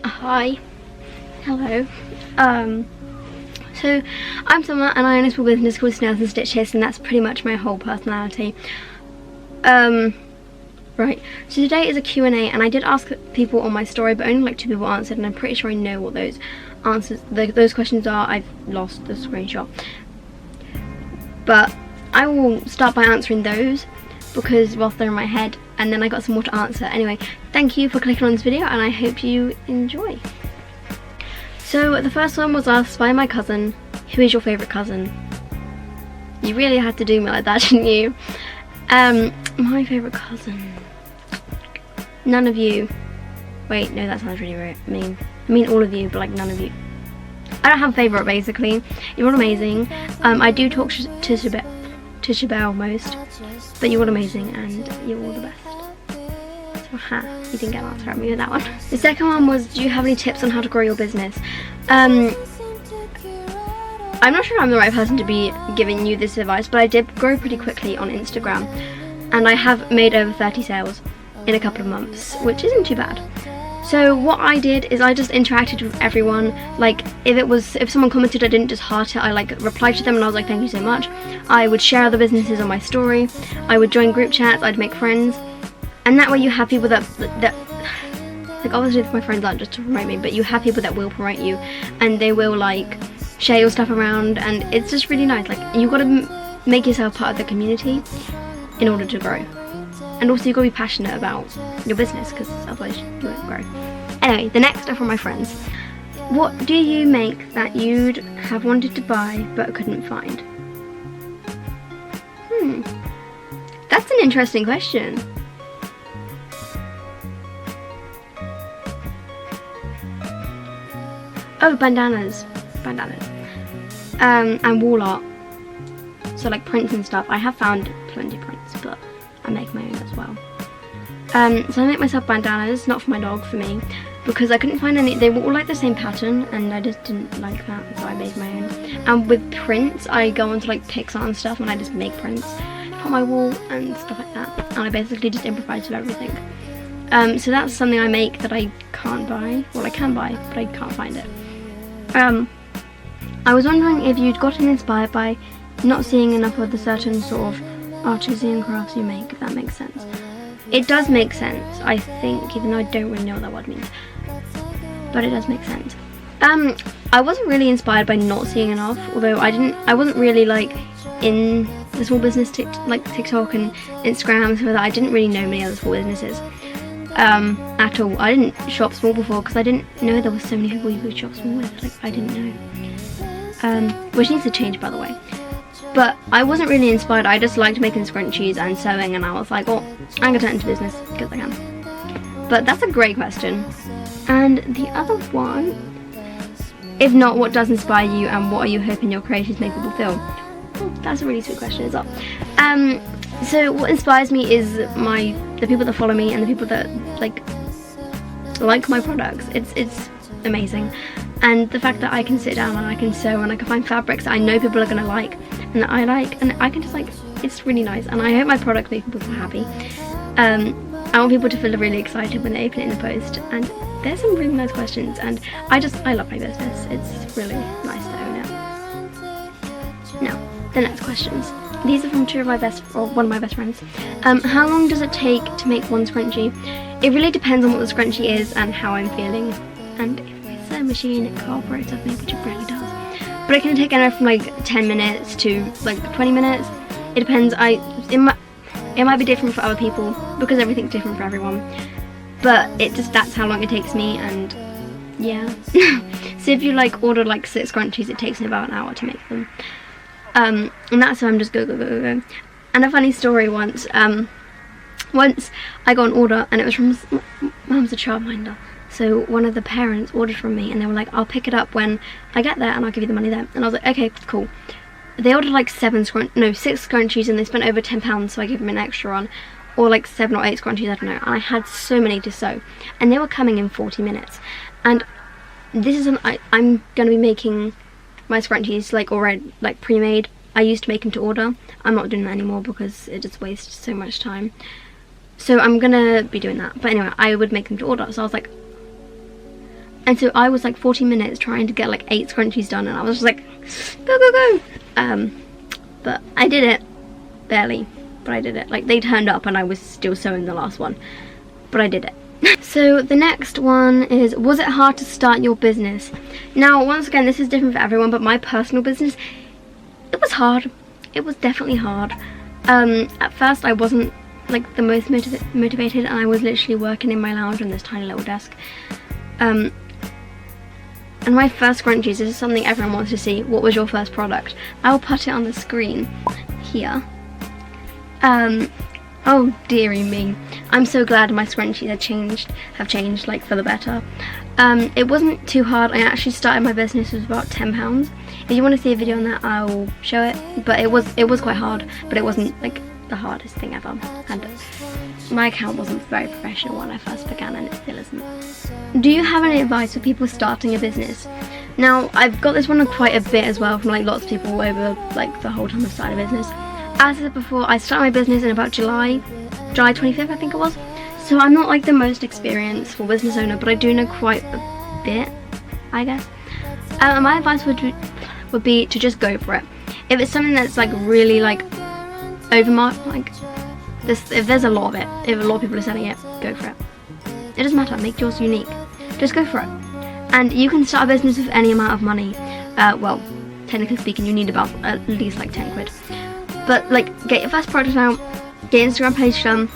Hi. Hello. So I'm Summer and I own a small business called Snails and Stitches, and that's pretty much my whole personality. Right, so today is a Q&A, and I did ask people on my story, but only like 2 people answered, and I'm pretty sure I know what those answers, those questions are. I've lost the screenshot. But I will start by answering those, because whilst they're in my head, and then I got some more to answer. Anyway, thank you for clicking on this video, and I hope you enjoy. So the first one was asked by my cousin, who is your favourite cousin? You really had to do me like that, didn't you? My favourite cousin. None of you. Wait, no, that sounds really mean. I mean all of you, but like none of you. I don't have a favourite, basically. You're all amazing. I do talk to Shabelle most, but you're all amazing and you're all the best. So, you didn't get an answer at me with that one. The second one was, do you have any tips on how to grow your business? I'm not sure I'm the right person to be giving you this advice, but I did grow pretty quickly on Instagram, and I have made over 30 sales in a couple of months, which isn't too bad. So what I did is I just interacted with everyone. Like if someone commented, I didn't just heart it, I like replied to them and I was like, thank you so much. I would share other businesses on my story, I would join group chats, I'd make friends, and that way you have people that like, obviously my friends aren't just to promote me, but you have people that will promote you, and they will like share your stuff around, and it's just really nice. Like, you've got to make yourself part of the community in order to grow. And also you've got to be passionate about your business, because otherwise you won't grow. Anyway, the next are from my friends. What do you make that you'd have wanted to buy but couldn't find? That's an interesting question. Oh, bandanas. And wall art. So like prints and stuff. I have found plenty of prints, but I make my own as well. So I make myself bandanas, not for my dog, for me, because I couldn't find any. They were all like the same pattern, and I just didn't like that, so I made my own. And with prints, I go onto like Pixar and stuff, and I just make prints on my wall and stuff like that. And I basically just improvise with everything. So that's something I make that I can't buy. Well, I can buy, but I can't find it. I was wondering if you'd gotten inspired by not seeing enough of the certain sort of artisan crafts you make, if that makes sense. It does make sense, I think, even though I don't really know what that word means. But it does make sense. I wasn't really inspired by not seeing enough, although I wasn't really like in the small business TikTok and Instagram, so that I didn't really know many other small businesses at all. I didn't shop small before because I didn't know there were so many people you could shop small with. Like, I didn't know. Which needs to change, by the way. But I wasn't really inspired. I just liked making scrunchies and sewing, and I was like, oh, I'm gonna turn it into business because I can. But that's a great question. And the other one, if not, what does inspire you, and what are you hoping your creations make people feel? Oh, that's a really sweet question as well. So what inspires me is the people that follow me and the people that like my products. It's amazing. And the fact that I can sit down and I can sew and I can find fabrics that I know people are going to like and that I like, and I can just like, it's really nice, and I hope my product makes people happy. I want people to feel really excited when they open it in the post, and there's some really nice questions, and I love my business. It's really nice to own it. Now, the next questions. These are from one of my best friends. How long does it take to make one scrunchie? It really depends on what the scrunchie is and how I'm feeling, and if my sewing machine cooperates with me, which it really does. But it can take anywhere from like 10 minutes to like 20 minutes. It depends. It might be different for other people because everything's different for everyone. But that's how long it takes me, and yeah. So if you like order like 6 scrunchies, it takes me about an hour to make them. And that's how I'm just go. And a funny story once I got an order, and it was from Mum's a childminder. So one of the parents ordered from me, and they were like, I'll pick it up when I get there and I'll give you the money there. And I was like, okay, cool. They ordered like 6 scrunchies, and they spent over £10, so I gave them an extra one. Or like 7 or 8 scrunchies, I don't know. And I had so many to sew. And they were coming in 40 minutes. And this is I'm going to be making my scrunchies like already, like pre-made. I used to make them to order. I'm not doing that anymore because it just wastes so much time. So I'm gonna be doing that. But anyway, I would make them to order. So I was like, and so I was like 40 minutes trying to get like 8 scrunchies done, and I was just like, go, go, go. But I did it, barely, but I did it. Like, they turned up and I was still sewing the last one, but I did it. So the next one is, was it hard to start your business? Now, once again, this is different for everyone, but my personal business, it was hard. It was definitely hard. At first I wasn't like the most motivated, and I was literally working in my lounge on this tiny little desk. And my first scrunchies, this is something everyone wants to see. What was your first product? I'll put it on the screen here. Oh dearie me. I'm so glad my scrunchies have changed like for the better. It wasn't too hard. I actually started my business with about £10. If you want to see a video on that, I'll show it. But it was quite hard, but it wasn't like the hardest thing ever. And my account wasn't very professional when I first began, and it still isn't. Do you have any advice for people starting a business? Now, I've got this one quite a bit as well from like lots of people over like the whole time I've started a business. As I said before, I started my business in about July 25th, I think it was. So I'm not like the most experienced full business owner, but I do know quite a bit, I guess. My advice would be to just go for it. If it's something that's like really like overmarked, like this, if there's a lot of it, if a lot of people are selling it, go for it. It doesn't matter, make yours unique. Just go for it. And you can start a business with any amount of money. Well, technically speaking, you need about at least like 10 quid. But like, get your first product out, get Instagram page done.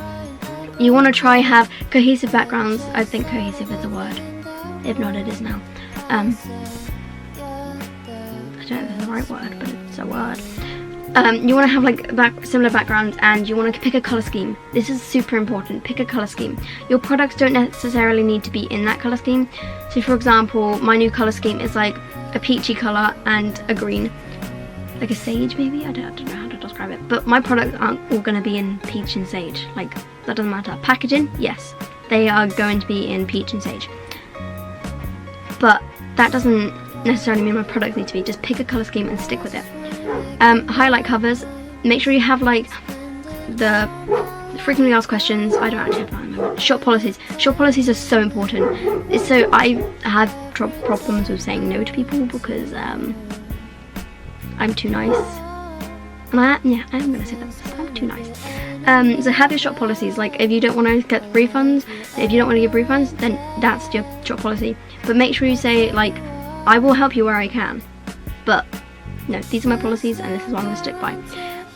You want to try have cohesive backgrounds. I think cohesive is a word. If not, it is now. I don't know if it's the right word, but it's a word. You want to have like similar backgrounds, and you want to pick a colour scheme. This is super important. Pick a colour scheme. Your products don't necessarily need to be in that colour scheme. So for example, my new colour scheme is like a peachy colour and a green. Like a sage maybe? I don't know how to describe it. But my products aren't all going to be in peach and sage. Like, that doesn't matter. Packaging, yes. They are going to be in peach and sage. But that doesn't necessarily mean my products need to be. Just pick a colour scheme and stick with it. Highlight covers. Make sure you have like the frequently asked questions. I don't actually have that in the moment. Shop policies. Shop policies are so important. So I have problems with saying no to people because I'm too nice. And I'm gonna say that. I'm too nice. So have your shop policies. Like, if you don't want to get refunds, if you don't want to give refunds, then that's your shop policy. But make sure you say like, I will help you where I can, but no, these are my policies and this is what I'm gonna stick by.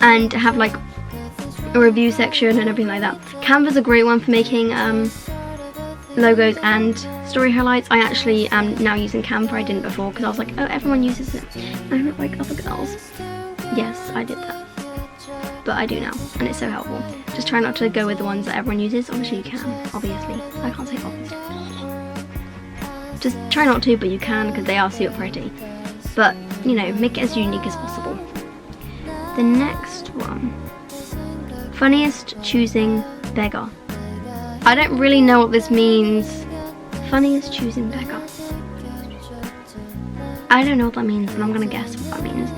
And have like a review section and everything like that. Canva's a great one for making logos and story highlights. I actually am now using Canva. I didn't before because I was like, oh, everyone uses it. I don't like other girls. Yes, I did that, but I do now, and it's so helpful. Just try not to go with the ones that everyone uses. Obviously you can, obviously. I can't say obviously. Just try not to, but you can, because they are super pretty. But, you know, make it as unique as possible. The next one. Funniest choosing beggar. I don't really know what this means. Funniest choosing beggar. I don't know what that means, but I'm gonna guess what that means.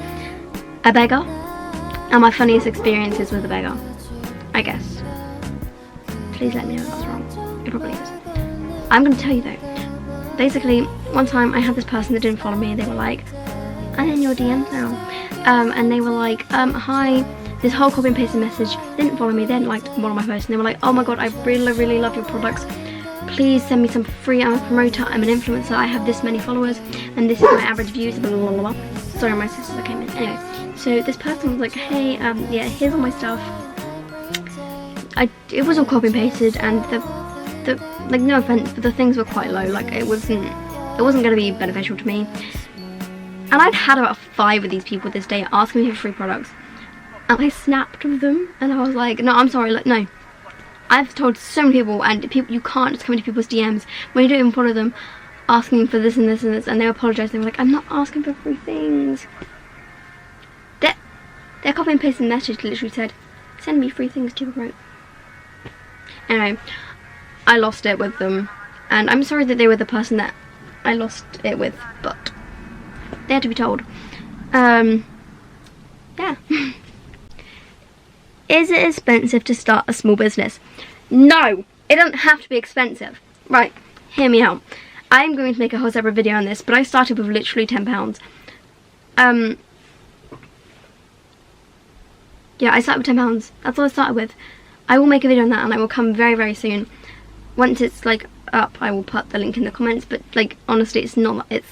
A beggar? And my funniest experiences with a beggar, I guess. Please let me know if that's wrong. It probably is. I'm gonna tell you though. Basically, one time I had this person that didn't follow me. They were like, I'm in your DMs now. And they were like, hi. This whole copy and pasted message. They didn't follow me. They didn't like one of my posts. And they were like, oh my god, I really love your products. Please send me some free. I'm a promoter. I'm an influencer. I have this many followers. And this is my average views. Blah, blah, blah, blah. Sorry, my sisters came in. Anyway. So this person was like, hey, yeah, here's all my stuff. It was all copy and pasted, and the like, no offense, but the things were quite low. Like, it wasn't going to be beneficial to me. And I'd had about 5 of these people this day asking me for free products, and I snapped with them, and I was like, no, I'm sorry, like, no. I've told so many people, and people, you can't just come into people's DMs when you don't even follow them, asking for this and this and this, and they apologised. They were like, I'm not asking for free things. Their copy and pasted message literally said, send me free things to promote. Anyway, I lost it with them, and I'm sorry that they were the person that I lost it with, but they had to be told. Yeah. Is it expensive to start a small business? No, it doesn't have to be expensive. Right, hear me out. I'm going to make a whole separate video on this, but I started with literally £10. Yeah, I started with £10. That's all I started with. I will make a video on that, and I will come very, very soon. Once it's like up, I will put the link in the comments. But like, honestly, it's not. It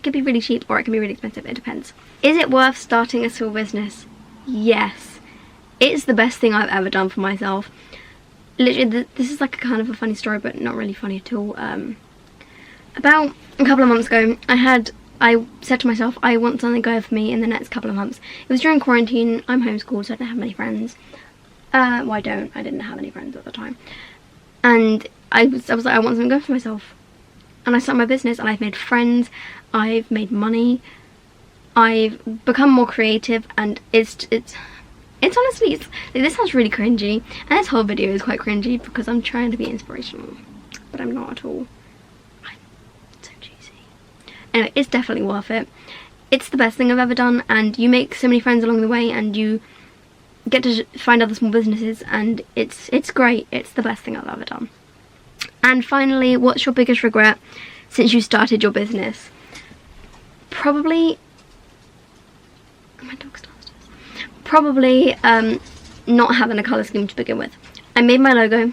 could be really cheap or it can be really expensive. It depends. Is it worth starting a small business? Yes, it's the best thing I've ever done for myself. Literally, this is like a kind of a funny story, but not really funny at all. About a couple of months ago, I said to myself, I want something going for me in the next couple of months. It was during quarantine. I'm homeschooled, so I didn't have many friends. Well, I didn't have any friends at the time. And I was like, I want something going for myself. And I started my business, and I've made friends, I've made money, I've become more creative, and it's honestly, this sounds really cringy, and this whole video is quite cringy because I'm trying to be inspirational, but I'm not at all. I'm so cheesy. Anyway, it's definitely worth it. It's the best thing I've ever done, and you make so many friends along the way, and you get to find other small businesses, and it's great. It's the best thing I've ever done. And finally, what's your biggest regret since you started your business? Probably, my dog's downstairs. Probably not having a colour scheme to begin with. I made my logo.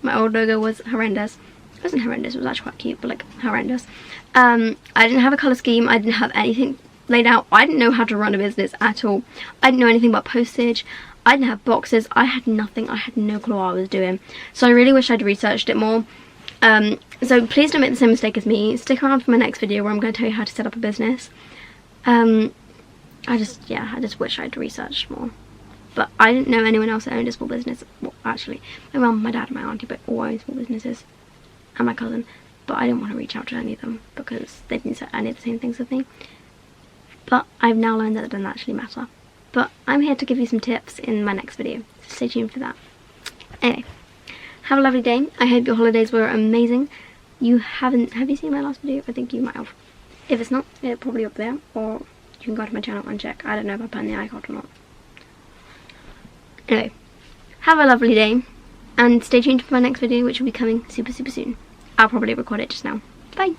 My old logo was horrendous. It wasn't horrendous, it was actually quite cute, but like horrendous. I didn't have a colour scheme, I didn't have anything laid out. I didn't know how to run a business at all. I didn't know anything about postage. I didn't have boxes. I had nothing. I had no clue what I was doing. So I really wish I'd researched it more. So please don't make the same mistake as me. Stick around for my next video where I'm going to tell you how to set up a business. I just wish I'd researched more. But I didn't know anyone else that owned a small business. Well, actually, my mum, my dad, and my auntie, but all own small businesses. And my cousin. But I didn't want to reach out to any of them because they didn't say any of the same things with me. But I've now learned that it doesn't actually matter. But I'm here to give you some tips in my next video, so stay tuned for that. Anyway, have a lovely day. I hope your holidays were amazing. Have you seen my last video? I think you might have. If it's not, it's probably up there, or you can go to my channel and check. I don't know if I put in the icon or not. Anyway, have a lovely day, and stay tuned for my next video, which will be coming super, super soon. I'll probably record it just now. Bye!